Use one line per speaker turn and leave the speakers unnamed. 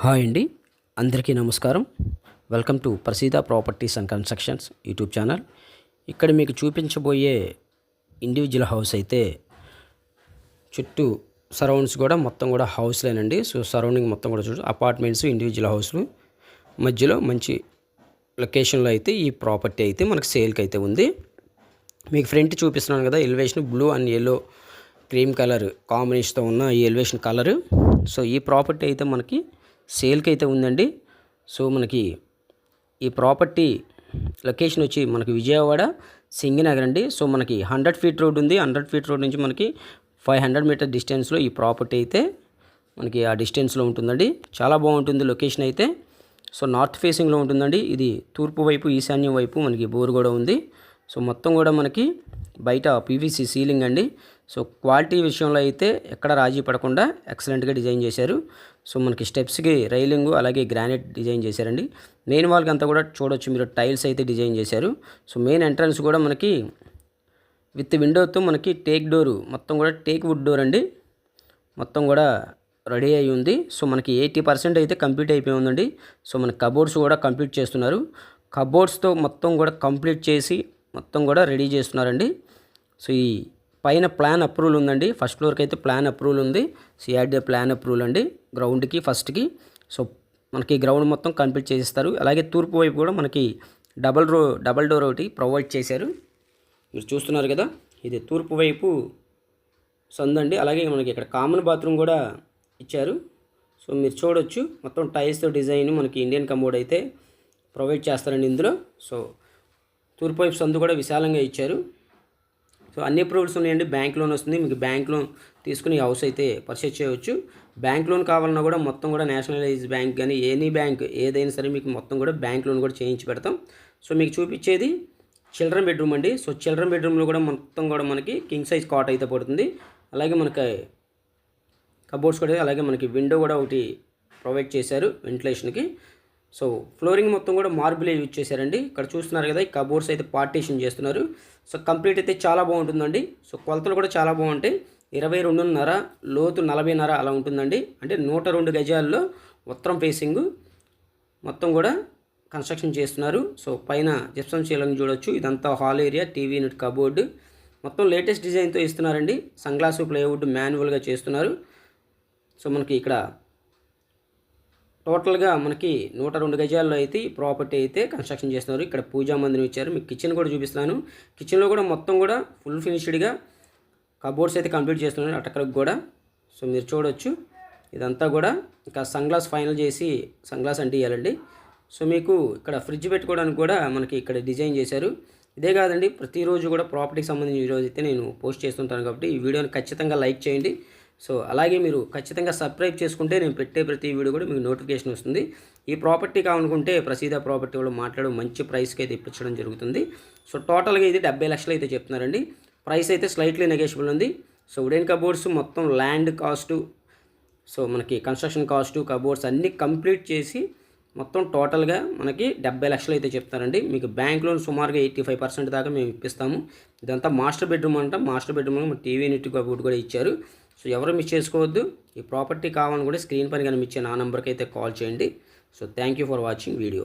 Hi అండి, అందరికీ నమస్కారం. Welcome to Praseeda properties and constructions YouTube channel. ఇక్కడ మీకు చూపించబోయే ఇండివిజువల్ హౌస్ అయితే చుట్టూ సరౌండ్స్ కూడా మొత్తం కూడా హౌస్లేనండి. సో సరౌండింగ్ మొత్తం కూడా చూడు అపార్ట్మెంట్స్, ఇండివిజువల్ హౌస్లు మధ్యలో మంచి లొకేషన్లో అయితే ఈ ప్రాపర్టీ అయితే మనకు సేల్కి అయితే ఉంది. మీకు ఫ్రంట్ చూపిస్తున్నాను కదా, elevation blue and yellow cream colour కాంబినేషన్తో ఉన్న ఈ ఎలివేషన్ కలరు. సో ఈ ప్రాపర్టీ అయితే మనకి సేల్కి అయితే ఉందండి. సో మనకి ఈ ప్రాపర్టీ లొకేషన్ వచ్చి మనకి విజయవాడ సింగినగర్ అండి. సో మనకి 100 ఫీట్ రోడ్ ఉంది. 100 ఫీట్ రోడ్ నుంచి మనకి 500 మీటర్ డిస్టెన్స్లో ఈ ప్రాపర్టీ అయితే మనకి ఆ డిస్టెన్స్లో ఉంటుందండి. చాలా బాగుంటుంది లొకేషన్ అయితే. సో నార్త్ ఫేసింగ్లో ఉంటుందండి. ఇది తూర్పు వైపు, ఈశాన్యం వైపు మనకి బోర్ కూడా ఉంది. సో మొత్తం కూడా మనకి బయట పీవీసీ సీలింగ్ అండి. సో క్వాలిటీ విషయంలో అయితే ఎక్కడ రాజీ పడకుండా ఎక్సలెంట్గా డిజైన్ చేశారు. సో మనకి స్టెప్స్కి రైలింగ్ అలాగే గ్రానైట్ డిజైన్ చేశారండి. మెయిన్ వాల్కి అంతా కూడా చూడొచ్చు మీరు, టైల్స్ అయితే డిజైన్ చేశారు. సో మెయిన్ ఎంట్రన్స్ కూడా మనకి విత్ విండోతో మనకి టేక్ డోరు, మొత్తం కూడా టేక్ వుడ్ డోర్ అండి. మొత్తం కూడా రెడీ అయి ఉంది. సో మనకి 80% అయితే కంప్లీట్ అయిపోయి ఉందండి. సో మన కబోర్డ్స్ కూడా కంప్లీట్ చేస్తున్నారు. కబోర్డ్స్తో మొత్తం కూడా కంప్లీట్ చేసి మొత్తం కూడా రెడీ చేస్తున్నారండి. సో ఈ పైన ప్లాన్ అప్రూవల్ ఉందండి. ఫస్ట్ ఫ్లోర్కి అయితే ప్లాన్ అప్రూవల్ ఉంది. సిఆర్డీ ప్లాన్ అప్రూవల్ అండి గ్రౌండ్కి ఫస్ట్కి. సో మనకి గ్రౌండ్ మొత్తం కంప్లీట్ చేసిస్తారు. అలాగే తూర్పు వైపు కూడా మనకి డబల్ డోర్ ఒకటి ప్రొవైడ్ చేశారు. మీరు చూస్తున్నారు కదా, ఇది తూర్పు వైపు సందండి. అలాగే మనకి ఇక్కడ కామన్ బాత్రూమ్ కూడా ఇచ్చారు. సో మీరు చూడొచ్చు మొత్తం టైల్స్తో డిజైన్ మనకి ఇండియన్ కమోడ్ అయితే ప్రొవైడ్ చేస్తారండి ఇందులో. సో తూర్పు వైపు సందు కూడా విశాలంగా ఇచ్చారు. సో అన్ని అప్రూవల్స్ ఉన్నాయండి. బ్యాంక్ లోన్ వస్తుంది. మీకు బ్యాంక్ లోన్ తీసుకుని హౌస్ అయితే పర్చేజ్ చేయవచ్చు. బ్యాంక్ లోన్ కావాలన్నా కూడా మొత్తం కూడా నేషనలైజ్ బ్యాంక్ కానీ ఎనీ బ్యాంక్ ఏదైనా సరే మీకు మొత్తం కూడా బ్యాంక్ లోన్ కూడా చేయించి పెడతాం. సో మీకు చూపించేది చిల్డ్రన్ బెడ్రూమ్ అండి. సో చిల్డ్రన్ బెడ్రూమ్లో కూడా మొత్తం కూడా మనకి కింగ్ సైజ్ కాట్ అయితే పడుతుంది. అలాగే మనకి కబోర్డ్స్ కూడా, అలాగే మనకి విండో కూడా ఒకటి ప్రొవైడ్ చేశారు వెంటిలేషన్కి. సో ఫ్లోరింగ్ మొత్తం కూడా మార్బులే యూజ్ చేశారండి. ఇక్కడ చూస్తున్నారు కదా, ఈ కబోర్డ్స్ అయితే పార్టీషన్ చేస్తున్నారు. సో కంప్లీట్ అయితే చాలా బాగుంటుందండి. సో కొలతలు కూడా చాలా బాగుంటాయి. 22.5 లోతు 40.5 అలా ఉంటుందండి. అంటే 102 గజాల్లో ఉత్తరం ఫేసింగ్ మొత్తం కూడా కన్స్ట్రక్షన్ చేస్తున్నారు. సో పైన జిప్సమ్ సీలింగ్ చూడొచ్చు. ఇదంతా hall area, TV unit, cupboard మొత్తం లేటెస్ట్ డిజైన్తో ఇస్తున్నారండి. సన్గ్లాసు ప్లేవుడ్ మాన్యువల్గా చేస్తున్నారు. సో మనకి ఇక్కడ టోటల్గా మనకి 102 గజాల్లో అయితే ఈ ప్రాపర్టీ అయితే కన్స్ట్రక్షన్ చేస్తున్నారు. ఇక్కడ పూజా మందిరం ఇచ్చారు. మీకు కిచెన్ కూడా చూపిస్తున్నాను. కిచెన్లో కూడా మొత్తం కూడా ఫుల్ ఫినిష్డ్గా కబోర్డ్స్ అయితే కంప్లీట్ చేస్తున్నారు అటకరకు కూడా. సో మీరు చూడొచ్చు ఇదంతా కూడా ఇంకా సన్గ్లాస్ ఫైనల్ చేసి సన్గ్లాస్ అంటే ఇవ్వాలండి. సో మీకు ఇక్కడ ఫ్రిడ్జ్ పెట్టుకోవడానికి కూడా మనకి ఇక్కడ డిజైన్ చేశారు. ఇదే కాదండి, ప్రతిరోజు కూడా ప్రాపర్టీకి సంబంధించి ఈరోజు అయితే నేను పోస్ట్ చేస్తుంటాను కాబట్టి ఈ వీడియోని ఖచ్చితంగా లైక్ చేయండి. సో అలాగే మీరు ఖచ్చితంగా సబ్స్క్రైబ్ చేసుకుంటే నేను పెట్టే ప్రతి వీడియో కూడా మీకు నోటిఫికేషన్ వస్తుంది. ఈ ప్రాపర్టీ కావాలనుకుంటే ప్రసీద ప్రాపర్టీ వాళ్ళు మాట్లాడు మంచి ప్రైస్కి అయితే ఇప్పించడం జరుగుతుంది. సో టోటల్గా ఇది 70 లక్షలు అయితే చెప్తున్నారండి. ప్రైస్ అయితే స్లైట్లీ నెగోషియబుల్ ఉంది. సో వుడెన్ కబోర్డ్స్ మొత్తం ల్యాండ్ కాస్టు, సో మనకి కన్స్ట్రక్షన్ కాస్టు, కబోర్డ్స్ అన్నీ కంప్లీట్ చేసి మొత్తం టోటల్గా మనకి 70 లక్షలు అయితే చెప్తారండి. మీకు బ్యాంక్ లోన్ సుమారుగా 85% దాకా మేము ఇప్పిస్తాము. ఇదంతా మాస్టర్ బెడ్రూమ్ అంట. మాస్టర్ బెడ్రూమ్లో మన టీవీ యూనిట్, కబోర్డ్ కూడా ఇచ్చారు. సో ఎవరు మిస్ చేసుకోవద్దు. ఈ ప్రాపర్టీ కావాలని కూడా స్క్రీన్ పైన కనిపించే నా నెంబర్కి అయితే కాల్ చేయండి. So thank you for watching video.